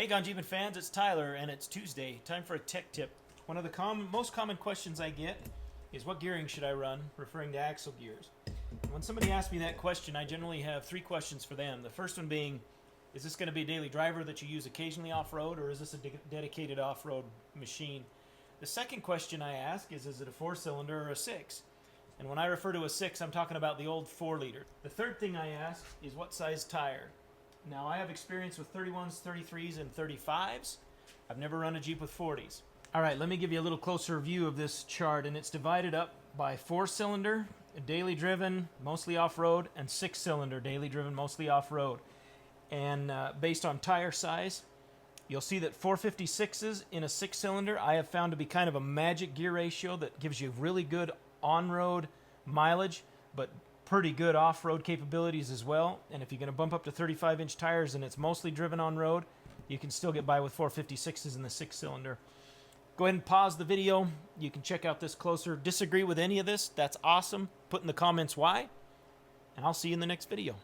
Hey Jeepin fans, it's Tyler and it's Tuesday. Time for a tech tip. One of the most common questions I get is what gearing should I run, referring to axle gears. When somebody asks me that question, I generally have three questions for them. The first one being, is this going to be a daily driver that you use occasionally off-road, or is this a dedicated off-road machine? The second question I ask is it a 4-cylinder or a 6? And when I refer to a 6, I'm talking about the old 4-liter. The third thing I ask is what size tire. Now, I have experience with 31s, 33s, and 35s. I've never run a Jeep with 40s. All right, let me give you a little closer view of this chart, and it's divided up by 4-cylinder, daily driven, mostly off-road, and 6-cylinder, daily driven, mostly off-road. And based on tire size, you'll see that 456s in a 6-cylinder I have found to be kind of a magic gear ratio that gives you really good on-road mileage, but pretty good off-road capabilities as well. And if you're going to bump up to 35-inch tires and it's mostly driven on road, you can still get by with 456s in the 6-cylinder. Go ahead and pause the video. You can check out this closer. Disagree with any of this? That's awesome. Put in the comments why, and I'll see you in the next video.